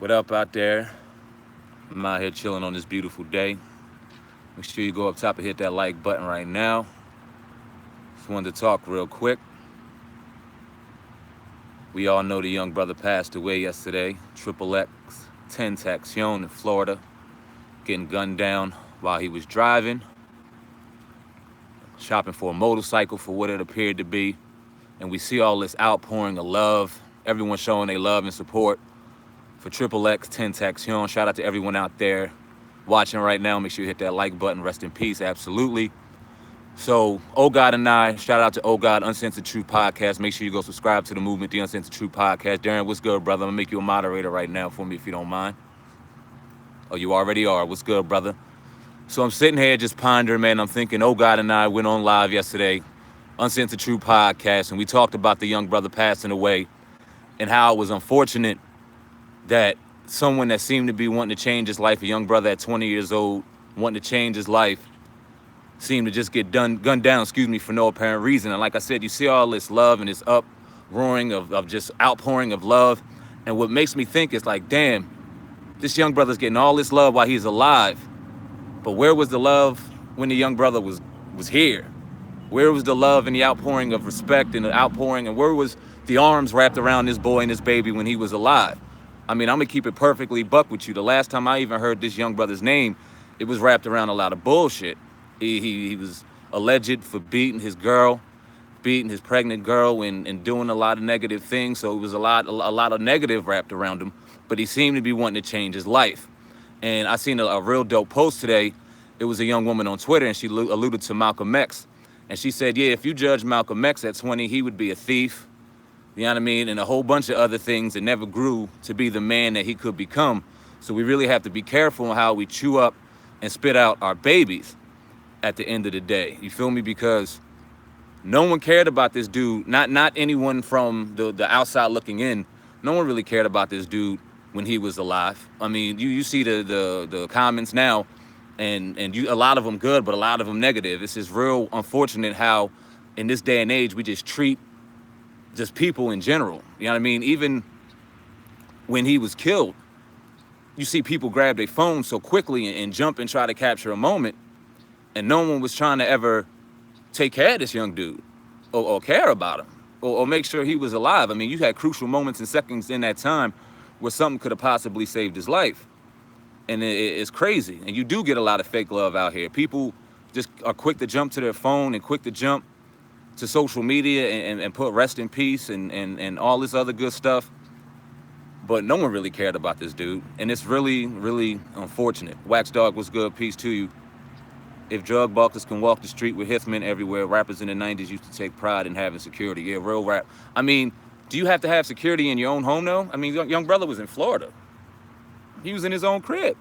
What up out there? I'm out here chilling on this beautiful day. Make sure you go up top and hit that like button right now. Just wanted to talk real quick. We all know the young brother passed away yesterday. Xxxtentacion in Florida, getting gunned down while he was driving, shopping for a motorcycle for what it appeared to be. And we see all this outpouring of love, everyone showing their love and support for Xxxtentacion. Shout out to everyone out there watching right now. Make sure you hit that like button. Rest in peace, absolutely. So, Oh God and I, shout out to Oh God Uncensored Truth Podcast. Make sure you go subscribe to the movement, the Uncensored Truth Podcast. Darren, what's good, brother? I'm gonna make you a moderator right now for me if you don't mind. Oh, you already are. What's good, brother? So I'm sitting here just pondering, man. I'm thinking, Oh God and I went on live yesterday, Uncensored Truth Podcast, and we talked about the young brother passing away and how it was unfortunate that someone that seemed to be wanting to change his life, a young brother at 20 years old, wanting to change his life, seemed to just get gunned down, for no apparent reason. And like I said, you see all this love and this uproaring of just outpouring of love. And what makes me think is like, damn, this young brother's getting all this love while he's alive. But where was the love when the young brother was here? Where was the love and the outpouring of respect and the outpouring? And where was the arms wrapped around this boy and this baby when he was alive? I mean, I'm going to keep it perfectly buck with you. The last time I even heard this young brother's name, it was wrapped around a lot of bullshit. He was alleged for beating his pregnant girl and doing a lot of negative things. So it was a lot of negative wrapped around him. But he seemed to be wanting to change his life. And I seen a real dope post today. It was a young woman on Twitter, and she alluded to Malcolm X. And she said, yeah, if you judge Malcolm X at 20, he would be a thief, you know what I mean? And a whole bunch of other things that never grew to be the man that he could become. So we really have to be careful on how we chew up and spit out our babies at the end of the day. You feel me? Because no one cared about this dude. Not anyone from the outside looking in. No one really cared about this dude when he was alive. I mean, you see the comments now, and a lot of them good, but a lot of them negative. It's just real unfortunate how in this day and age we just treat just people in general. You know what I mean? Even when he was killed, you see people grab their phones so quickly and jump and try to capture a moment, and no one was trying to ever take care of this young dude or care about him or make sure he was alive. I mean, you had crucial moments and seconds in that time where something could have possibly saved his life. And it's crazy. And you do get a lot of fake love out here. People just are quick to jump to their phone and quick to jump to social media and put rest in peace and all this other good stuff. But no one really cared about this dude. And it's really, really unfortunate. Wax Dog, what's good? Peace to you. If drug buckers can walk the street with hitmen everywhere, rappers in the 90s used to take pride in having security. Yeah, real rap. I mean, do you have to have security in your own home, though? I mean, young brother was in Florida. He was in his own crib.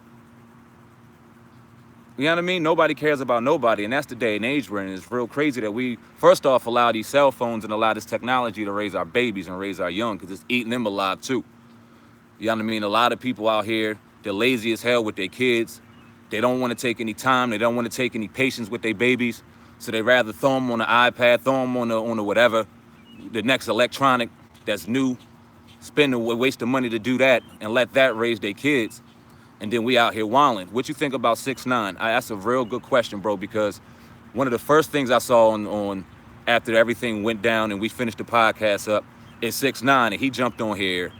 You know what I mean? Nobody cares about nobody, and that's the day and age we're in. It's real crazy that we, first off, allow these cell phones and allow this technology to raise our babies and raise our young, because it's eating them alive, too. You know what I mean? A lot of people out here, they're lazy as hell with their kids. They don't want to take any time. They don't want to take any patience with their babies. So they rather throw them on the iPad, throw them on the whatever, the next electronic that's new, waste the money to do that and let that raise their kids. And then we out here wilding. What you think about 6ix9ine? That's a real good question, bro, because one of the first things I saw on after everything went down and we finished the podcast up is 6ix9ine, and he jumped on here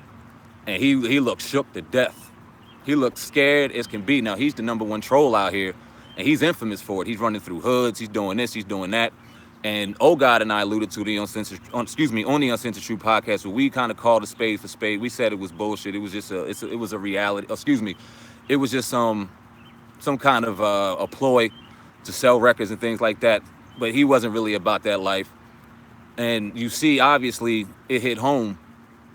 and he looked shook to death. He looked scared as can be. Now, he's the #1 troll out here, and he's infamous for it. He's running through hoods. He's doing this. He's doing that. And Oh God and I alluded to the Uncensored Truth Podcast, where we kind of called a spade for spade. We said it was bullshit. It was just it was a reality. It was just some kind of a ploy to sell records and things like that. But he wasn't really about that life. And you see, obviously, it hit home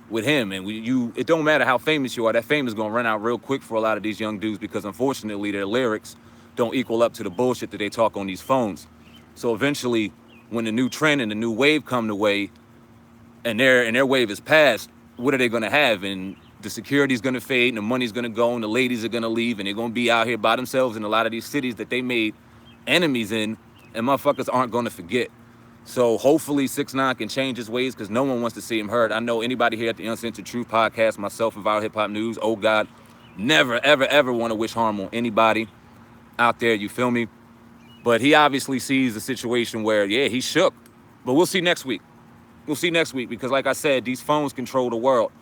with him. And it don't matter how famous you are, that fame is going to run out real quick for a lot of these young dudes, because unfortunately their lyrics don't equal up to the bullshit that they talk on these phones. So eventually, when the new trend and the new wave come the way, and their wave is past, what are they going to have? And the security's going to fade, and the money's going to go, and the ladies are going to leave, and they're going to be out here by themselves in a lot of these cities that they made enemies in, and motherfuckers aren't going to forget. So hopefully 6ix9ine can change his ways because no one wants to see him hurt. I know anybody here at the Uncensored Truth podcast, myself and Viral Hip Hop News, oh God, never, ever, ever want to wish harm on anybody out there, you feel me? But he obviously sees the situation where, yeah, he's shook. But we'll see next week. We'll see next week because, like I said, these phones control the world.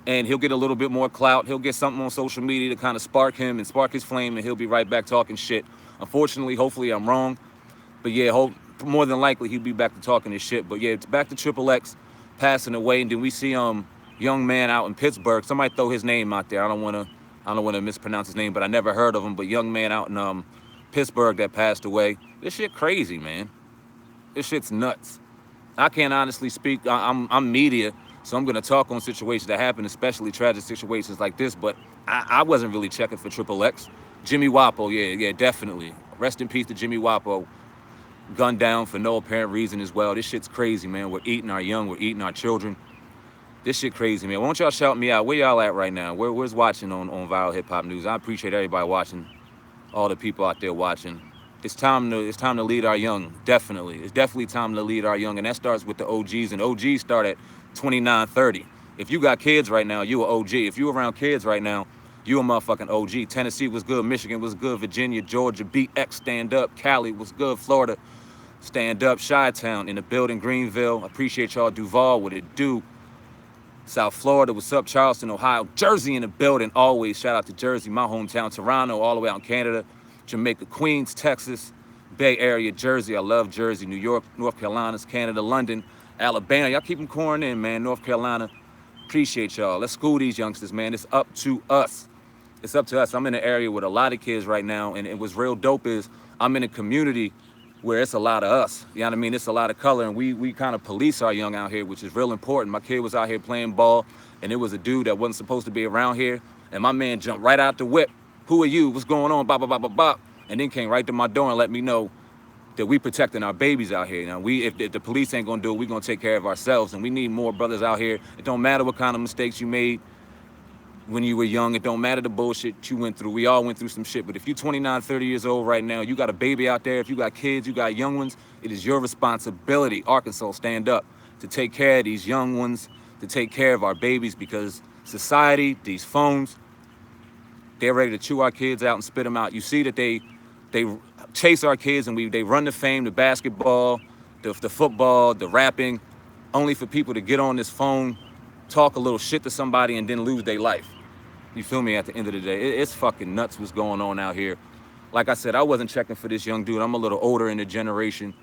And he'll get a little bit more clout. He'll get something on social media to kind of spark him and spark his flame, and he'll be right back talking shit. Unfortunately, hopefully I'm wrong. But yeah, more than likely he'll be back to talking his shit. But yeah, it's back to Xxx passing away, and then we see young man out in Pittsburgh. Somebody throw his name out there. I don't wanna mispronounce his name, but I never heard of him. But young man out in Pittsburgh that passed away. This shit crazy, man. This shit's nuts. I can't honestly speak. I'm media, so I'm gonna talk on situations that happen, especially tragic situations like this. But I wasn't really checking for Xxx. Jimmy Wapo, yeah, definitely. Rest in peace to Jimmy Wapo. Gunned down for no apparent reason as well. This shit's crazy, man. We're eating our young. We're eating our children. This shit crazy, man. Why don't y'all shout me out? Where y'all at right now? Where's watching on Viral Hip Hop News? I appreciate everybody watching. All the people out there watching. It's time to lead our young. Definitely. It's definitely time to lead our young. And that starts with the OGs. And OGs start at 29, 30. If you got kids right now, you an OG. If you around kids right now, you a motherfucking OG. Tennessee was good. Michigan was good. Virginia, Georgia, BX, stand up. Cali was good. Florida, stand up. Chi-Town in the building. Greenville. Appreciate y'all. Duval, what it do? South Florida, what's up? Charleston, Ohio. Jersey in the building. Always shout out to Jersey, my hometown. Toronto, all the way out in Canada. Jamaica, Queens, Texas, Bay Area, Jersey. I love Jersey. New York, North Carolina, Canada, London, Alabama. Y'all keep them pouring in, man. North Carolina. Appreciate y'all. Let's school these youngsters, man. It's up to us. It's up to us. I'm in an area with a lot of kids right now, and what's real dope is I'm in a community where it's a lot of us. You know what I mean? It's a lot of color, and we kind of police our young out here, which is real important. My kid was out here playing ball, and it was a dude that wasn't supposed to be around here, and my man jumped right out the whip. Who are you? What's going on? Bop, bop, bop, bop, bop. And then came right to my door and let me know that we protecting our babies out here. Now, if the police ain't gonna do it, we gonna take care of ourselves, and we need more brothers out here. It don't matter what kind of mistakes you made when you were young. It don't matter the bullshit you went through. We all went through some shit. But if you're 29, 30 years old right now, you got a baby out there, if you got kids, you got young ones, it is your responsibility, Arkansas, stand up, to take care of these young ones, to take care of our babies, because society, these phones, they're ready to chew our kids out and spit them out. You see that they chase our kids, and they run the fame, the basketball, the football, the rapping, only for people to get on this phone, talk a little shit to somebody, and then lose their life. You feel me? At the end of the day, it's fucking nuts what's going on out here. Like I said, I wasn't checking for this young dude. I'm a little older in the generation.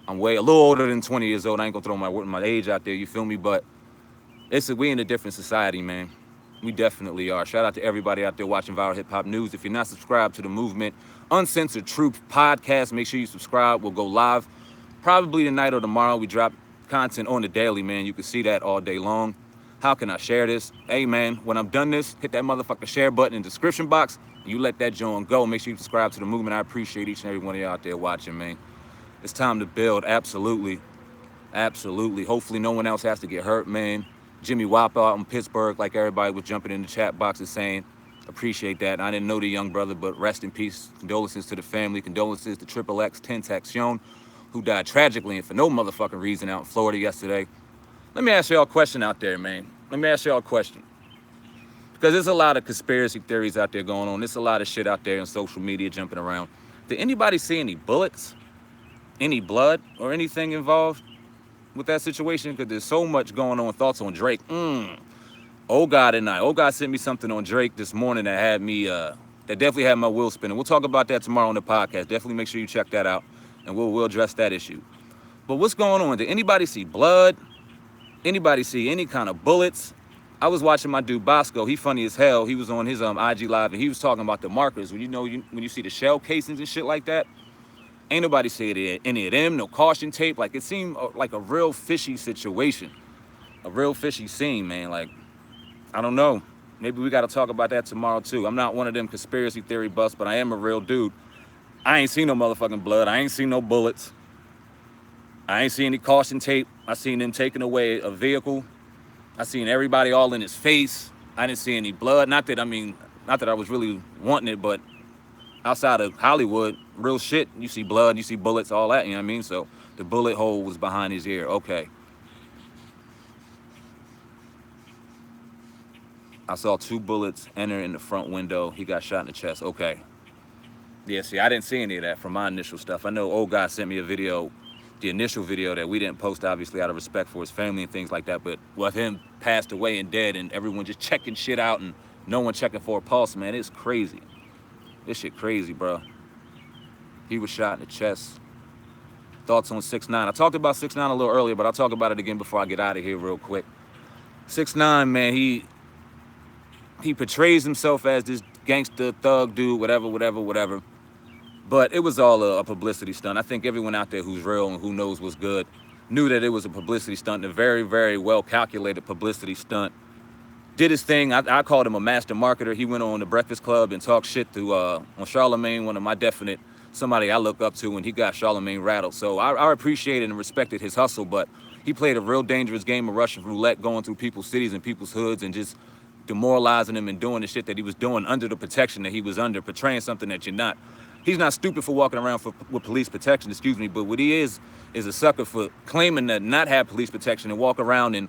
I'm a little older than 20 years old. I ain't gonna throw my age out there, you feel me? But we in a different society, man. We definitely are. Shout out to everybody out there watching Viral Hip Hop News. If you're not subscribed to the movement, Uncensored Truth Podcast, make sure you subscribe. We'll go live probably tonight or tomorrow. We drop content on the daily, man. You can see that all day long. How can I share this? Hey, man, when I'm done this, hit that motherfucking share button in the description box. You let that joint go. Make sure you subscribe to the movement. I appreciate each and every one of you out there watching, man. It's time to build. Absolutely. Absolutely. Hopefully no one else has to get hurt, man. Jimmy Wapo out in Pittsburgh, like everybody was jumping in the chat boxes saying, appreciate that. I didn't know the young brother, but rest in peace. Condolences to the family. Condolences to Xxxtentacion, who died tragically and for no motherfucking reason out in Florida yesterday. Let me ask y'all a question out there, man. Let me ask y'all a question. Because there's a lot of conspiracy theories out there going on. There's a lot of shit out there on social media jumping around. Did anybody see any bullets, any blood, or anything involved with that situation? Because there's so much going on. Thoughts on Drake. Oh God tonight. Oh God sent me something on Drake this morning that had me, that definitely had my wheels spinning. We'll talk about that tomorrow on the podcast. Definitely make sure you check that out, and we'll address that issue. But what's going on? Did anybody see blood? Anybody see any kind of bullets? I was watching my dude Bosco. He funny as hell. He was on his IG live, and he was talking about the markers. When when you see the shell casings and shit like that, ain't nobody see any of them. No caution tape. Like, it seemed like a real fishy situation, a real fishy scene, man. Like, I don't know. Maybe we got to talk about that tomorrow too. I'm not one of them conspiracy theory buffs, but I am a real dude. I ain't seen no motherfucking blood. I ain't seen no bullets. I ain't seen any caution tape. I seen them taking away a vehicle. I seen everybody all in his face. I didn't see any blood. Not that I was really wanting it, but outside of Hollywood, real shit, you see blood, you see bullets, all that, you know what I mean? So The bullet hole was behind his ear. Okay. I saw 2 bullets enter in the front window. He got shot in the chest. Okay. Yeah, see, I didn't see any of that from my initial stuff. I know old guy sent me a video, the initial video that we didn't post, obviously, out of respect for his family and things like that. But with him passed away and dead and everyone just checking shit out and no one checking for a pulse, man, it's crazy. This shit crazy, bro. He was shot in the chest. Thoughts on 6ix9ine? I talked about 6ix9ine a little earlier, but I'll talk about it again before I get out of here real quick. 6ix9ine, man, he portrays himself as this gangster thug dude, whatever. But it was all a publicity stunt. I think everyone out there who's real and who knows what's good knew that it was a publicity stunt, a very, very well calculated publicity stunt. Did his thing. I called him a master marketer. He went on the Breakfast Club and talked shit to on Charlemagne, one of my definite, somebody I look up to, and he got Charlemagne rattled. So I appreciated and respected his hustle, but he played a real dangerous game of Russian roulette, going through people's cities and people's hoods and just demoralizing them and doing the shit that he was doing under the protection that he was under, portraying something that you're not. He's not stupid for walking around with police protection, excuse me, but what he is a sucker for claiming to not have police protection and walk around and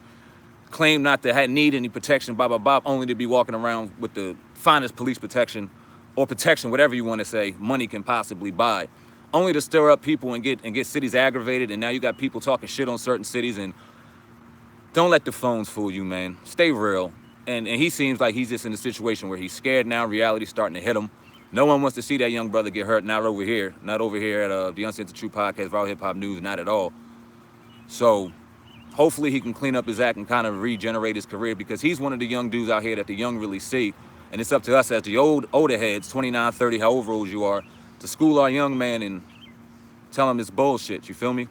claim not to need any protection, only to be walking around with the finest police protection or protection, whatever you want to say, money can possibly buy, only to stir up people and get cities aggravated. And now you got people talking shit on certain cities. And don't let the phones fool you, man. Stay real. And he seems like he's just in a situation where he's scared now. Reality's starting to hit him. No one wants to see that young brother get hurt. Not over here at the Uncensored True Podcast, Viral Hip Hop News, not at all. So hopefully he can clean up his act and kind of regenerate his career, because he's one of the young dudes out here that the young really see. And it's up to us as the older heads, 29, 30, however old you are, to school our young man and tell him it's bullshit. You feel me?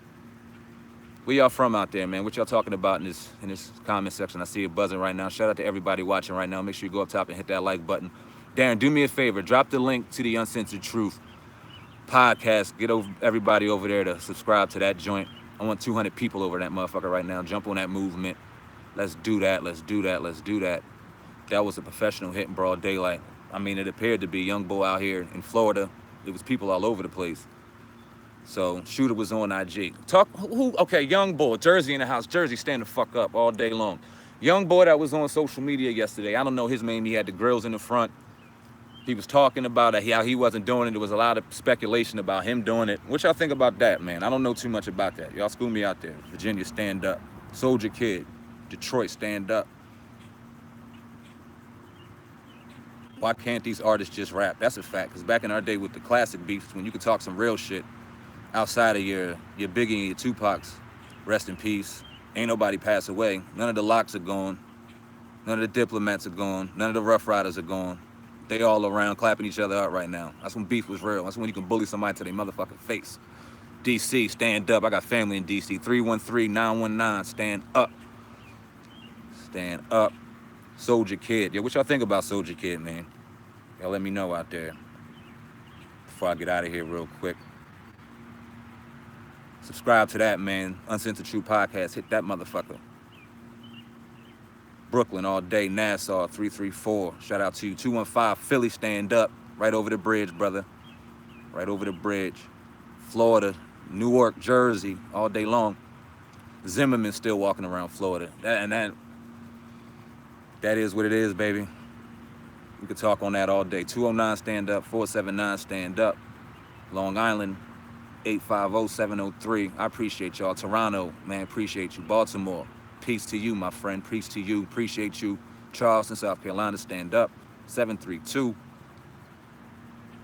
Where y'all from out there, man? What y'all talking about in this comment section? I see it buzzing right now. Shout out to everybody watching right now. Make sure you go up top and hit that like button. Darren, do me a favor. Drop the link to the Uncensored Truth podcast. Get everybody over there to subscribe to that joint. I want 200 people over that motherfucker right now. Jump on that movement. Let's do that. That was a professional hit in broad daylight. I mean, it appeared to be. Young boy out here in Florida. It was people all over the place. So shooter was on IG. Okay, young boy, Jersey in the house. Jersey, stand the fuck up all day long. Young boy that was on social media yesterday. I don't know his name. He had the grills in the front. He was talking about how he wasn't doing it. There was a lot of speculation about him doing it. What y'all think about that, man? I don't know too much about that. Y'all school me out there. Virginia, stand up. Soldier Kid. Detroit, stand up. Why can't these artists just rap? That's a fact. Because back in our day with the classic beefs, when you could talk some real shit outside of your Biggie and your Tupacs, rest in peace, ain't nobody pass away. None of the Locks are gone. None of the Diplomats are gone. None of the Rough Riders are gone. They all around clapping each other out right now. That's when beef was real. That's when you can bully somebody to their motherfucking face. DC, stand up. I got family in DC. 313-919, stand up. Stand up. Soldier Kid. Yo, what y'all think about Soldier Kid, man? Y'all let me know out there before I get out of here real quick. Subscribe to that, man. Uncensored True Podcast. Hit that motherfucker. Brooklyn all day. Nassau 334. Shout out to you. 215 Philly, stand up. Right over the bridge, brother. Right over the bridge. Florida, Newark, Jersey, all day long. Zimmerman still walking around Florida. That is what it is, baby. We could talk on that all day. 209 stand up. 479 stand up. Long Island 850-703. I appreciate y'all. Toronto, man, appreciate you. Baltimore, peace to you, my friend. Peace to you. Appreciate you. Charleston, South Carolina, stand up. 732.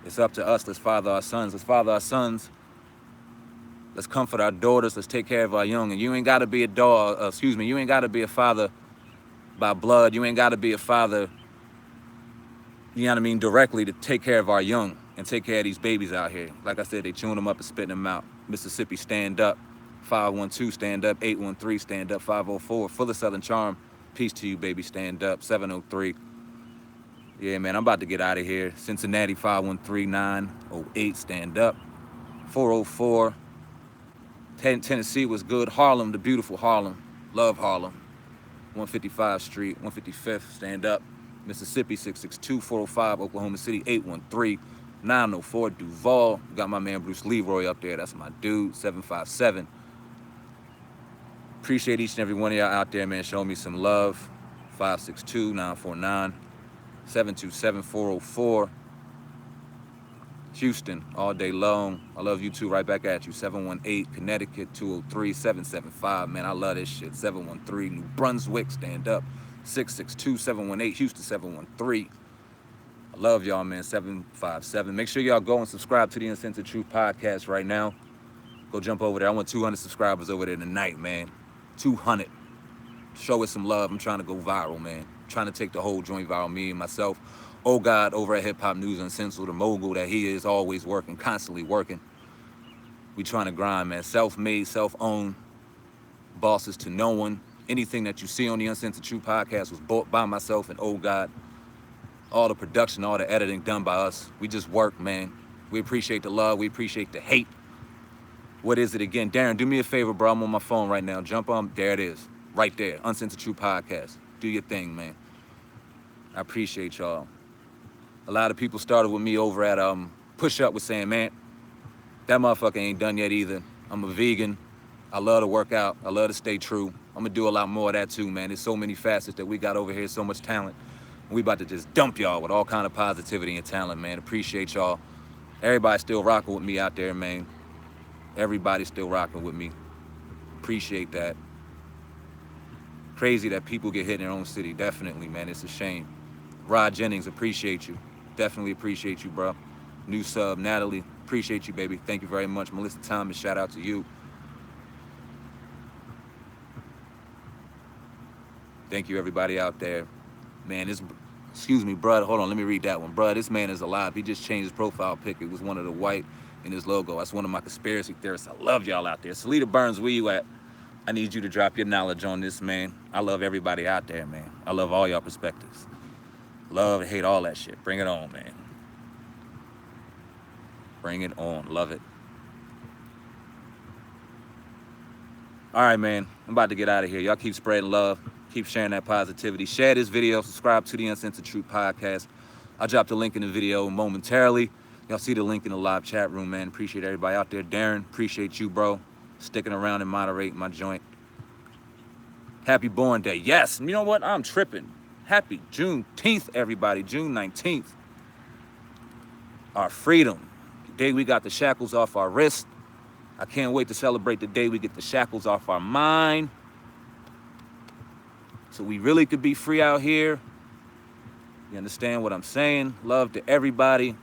It's up to us. Let's father our sons. Let's father our sons. Let's comfort our daughters. Let's take care of our young. And you ain't got to be you ain't got to be a father by blood. You ain't got to be a father, you know what I mean, directly to take care of our young and take care of these babies out here. Like I said, they chewing them up and spitting them out. Mississippi, stand up. 512, stand up. 813, stand up. 504, full of Southern charm. Peace to you, baby, stand up. 703. Yeah, man, I'm about to get out of here. Cincinnati, 513-908, stand up. 404. Tennessee was good. Harlem, the beautiful Harlem. Love Harlem. 155th Street, 155th, stand up. Mississippi, 662, 405, Oklahoma City, 813-904, Duval. Got my man Bruce Leroy up there. That's my dude. 757, Appreciate each and every one of y'all out there, man. Showing me some love. 562-949-727-404. Houston, all day long. I love you too, right back at you. 718, Connecticut, 203-775. Man, I love this shit. 713, New Brunswick, stand up. 662-718, Houston, 713. I love y'all, man. 757. Make sure y'all go and subscribe to the Uncensored Truth podcast right now. Go jump over there. I want 200 subscribers over there tonight, man. 200. Show us some love. I'm trying to go viral, man. I'm trying to take the whole joint viral, me and myself. Oh God, over at Hip Hop News Uncensored, the mogul that he is, always working, constantly working. We trying to grind, man. Self-made, self-owned, bosses to no one. Anything that you see on the Uncensored Truth podcast was bought by myself and Oh God. All the production, all the editing done by us. We just work, man. We appreciate the love. We appreciate the hate. What is it again? Darren, do me a favor, bro. I'm on my phone right now. Jump on. There it is. Right there. Uncensored Truth podcast. Do your thing, man. I appreciate y'all. A lot of people started with me over at Push Up with SamAnt. That motherfucker ain't done yet either. I'm a vegan. I love to work out. I love to stay true. I'm gonna do a lot more of that too, man. There's so many facets that we got over here, so much talent. We about to just dump y'all with all kind of positivity and talent, man. Appreciate y'all. Everybody still rocking with me out there, man. Everybody still rocking with me. Appreciate that. Crazy that people get hit in their own city. Definitely, man. It's a shame. Rod Jennings, appreciate you. Definitely appreciate you, bro. New sub, Natalie. Appreciate you, baby. Thank you very much. Melissa Thomas, shout out to you. Thank you, everybody out there. Man, this, excuse me, brother. Hold on, let me read that one. Bruh, this man is alive. He just changed his profile pic. It was one of the white in his logo. That's one of my conspiracy theorists. I love y'all out there. Salita Burns, where you at? I need you to drop your knowledge on this, man. I love everybody out there, man. I love all y'all perspectives. Love, hate, all that shit. Bring it on, man. Bring it on. Love it. All right, man. I'm about to get out of here. Y'all keep spreading love. Keep sharing that positivity. Share this video. Subscribe to the Uncensored Truth podcast. I'll drop the link in the video momentarily. Y'all see the link in the live chat room, man. Appreciate everybody out there. Darren, appreciate you, bro. Sticking around and moderating my joint. Happy Born Day. Yes. You know what? I'm tripping. Happy Juneteenth, everybody. June 19th. Our freedom. The day we got the shackles off our wrist. I can't wait to celebrate the day we get the shackles off our mind. So we really could be free out here. You understand what I'm saying? Love to everybody.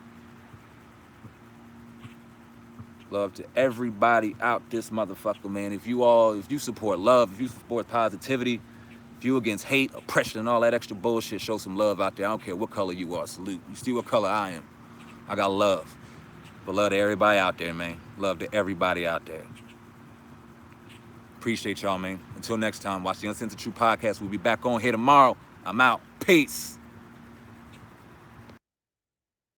Love to everybody out this motherfucker, man. If you support love, if you support positivity, if you against hate, oppression, and all that extra bullshit, show some love out there. I don't care what color you are. Salute. You see what color I am. I got love. But love to everybody out there, man. Love to everybody out there. Appreciate y'all, man. Until next time, watch the Uncensored Truth podcast. We'll be back on here tomorrow. I'm out. Peace.